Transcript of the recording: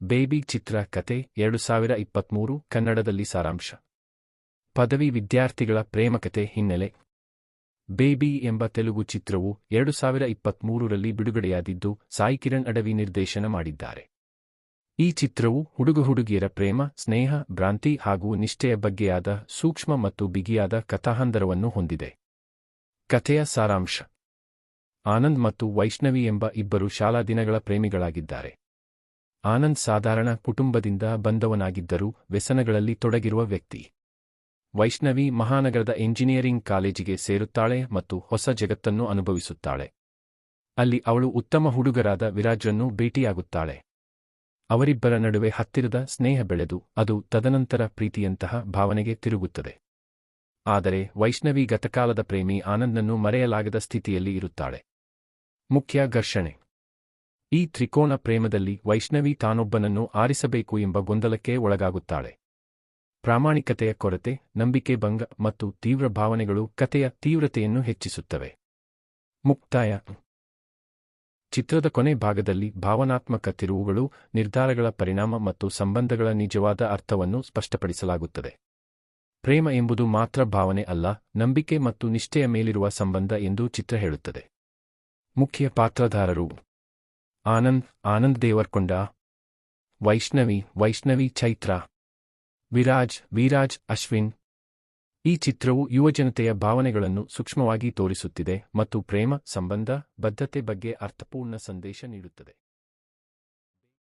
Baby ಚಿತ್ರ ಕತೆ 2023 ಕನ್ನಡದಲ್ಲಿ ಸಾರಾಂಶ. ಪದವಿ ವಿದ್ಯಾರ್ಥಿಗಳ ಪ್ರೇಮಕತೆ ಹಿನ್ನೆಲೆ. ಬೇಬಿ ಎಂಬ ತೆಲುಗು ಚಿತ್ರವು 2023ರಲ್ಲಿ ಬಿಡುಗಡೆಯಾದಿದ್ದು, ಸಾಯಿ ಕಿರಣ್ ಅಡವಿ ನಿರ್ದೇಶನ ಮಾಡಿದ್ದಾರೆ. ಈ ಚಿತ್ರವು ಹುಡುಗ-ಹುಡುಗಿಯರ ಪ್ರೇಮ, ಸ್ನೇಹ, ಭ್ರಾಂತಿ ಹಾಗೂ ನಿಷ್ಠೆಯ ಬಗ್ಗೆಯಾದ ಸೂಕ್ಷ್ಮ ಮತ್ತು ಬಿಗಿಯಾದ ಕಥಾಹಂದರವನ್ನು ಹೊಂದಿದೆ. ಕಥೆಯ ಸಾರಾಂಶ. ಆನಂದ್ ಮತ್ತು ವೈಷ್ಣವಿ ಎಂಬ ಇಬ್ಬರು ಶಾಲಾ ದಿನಗಳ ಪ್ರೇಮಿಗಳಾಗಿದ್ದಾರೆ. ಆನಂದ್ ಸಾಧಾರಣ ಕುಟುಂಬದಿಂದ ಬಂದವನಾಗಿದ್ದರೂ ವ್ಯಸನಗಳಲ್ಲಿ ತೊಡಗಿರುವ ವ್ಯಕ್ತಿ. ವೈಷ್ಣವಿ ಮಹಾನಗರದ ಎಂಜಿನಿಯರಿಂಗ್ ಕಾಲೇಜಿಗೆ ಸೇರುತ್ತಾಳೆ ಮತ್ತು ಹೊಸ ಜಗತ್ತನ್ನು ಅನುಭವಿಸುತ್ತಾಳೆ. ಅಲ್ಲಿ ಅವಳು ಉತ್ತಮ ಹುಡುಗರಾದ ವಿರಾಜ್ರನ್ನು ಭೇಟಿಯಾಗುತ್ತಾಳೆ. ಅವರಿಬ್ಬರ ನಡುವೆ ಹತ್ತಿರದ ಸ್ನೇಹ ಬೆಳೆದು ಅದು ತದನಂತರ ಪ್ರೀತಿಯಂತಹ ಭಾವನೆಗೆ ತಿರುಗುತ್ತದೆ. ಆದರೆ ವೈಷ್ಣವಿ ಗತಕಾಲದ ಪ್ರೇಮಿ ಆನಂದ್ನನ್ನು ಮರೆಯಲಾಗದ ಸ್ಥಿತಿಯಲ್ಲಿ ಇರುತ್ತಾಳೆ. ಮುಖ್ಯ ಘರ್ಷಣೆ. ಈ ತ್ರಿಕೋನ ಪ್ರೇಮದಲ್ಲಿ ವೈಷ್ಣವಿ ತಾನೊಬ್ಬನನ್ನು ಆರಿಸಬೇಕು ಎಂಬ ಗೊಂದಲಕ್ಕೆ ಒಳಗಾಗುತ್ತಾಳೆ. ಪ್ರಾಮಾಣಿಕತೆಯ ಕೊರತೆ, ನಂಬಿಕೆ ಭಂಗ ಮತ್ತು ತೀವ್ರ ಭಾವನೆಗಳು ಕಥೆಯ ತೀವ್ರತೆಯನ್ನು ಹೆಚ್ಚಿಸುತ್ತವೆ. ಮುಕ್ತಾಯ. ಚಿತ್ರದ ಕೊನೆ ಭಾಗದಲ್ಲಿ ಭಾವನಾತ್ಮಕ ತಿರುವುಗಳು, ನಿರ್ಧಾರಗಳ ಪರಿಣಾಮ ಮತ್ತು ಸಂಬಂಧಗಳ ನಿಜವಾದ ಅರ್ಥವನ್ನು ಸ್ಪಷ್ಟಪಡಿಸಲಾಗುತ್ತದೆ. ಪ್ರೇಮ ಎಂಬುದು ಮಾತ್ರ ಭಾವನೆ ಅಲ್ಲ, ನಂಬಿಕೆ ಮತ್ತು ನಿಷ್ಠೆಯ ಮೇಲಿರುವ ಸಂಬಂಧ ಎಂದು ಚಿತ್ರ ಹೇಳುತ್ತದೆ. ಮುಖ್ಯ ಪಾತ್ರಧಾರರು: ಆನಂದ್ ದೇವರಕೊಂಡ, ವೈಷ್ಣವಿ ಚೈತ್ರ, ವಿರಾಜ್ ಅಶ್ವಿನ್. ಈ ಚಿತ್ರವು ಯುವಜನತೆಯ ಭಾವನೆಗಳನ್ನು ಸೂಕ್ಷ್ಮವಾಗಿ ತೋರಿಸುತ್ತಿದೆ ಮತ್ತು ಪ್ರೇಮ, ಸಂಬಂಧ, ಬದ್ಧತೆ ಬಗ್ಗೆ ಅರ್ಥಪೂರ್ಣ ಸಂದೇಶ ನೀಡುತ್ತದೆ.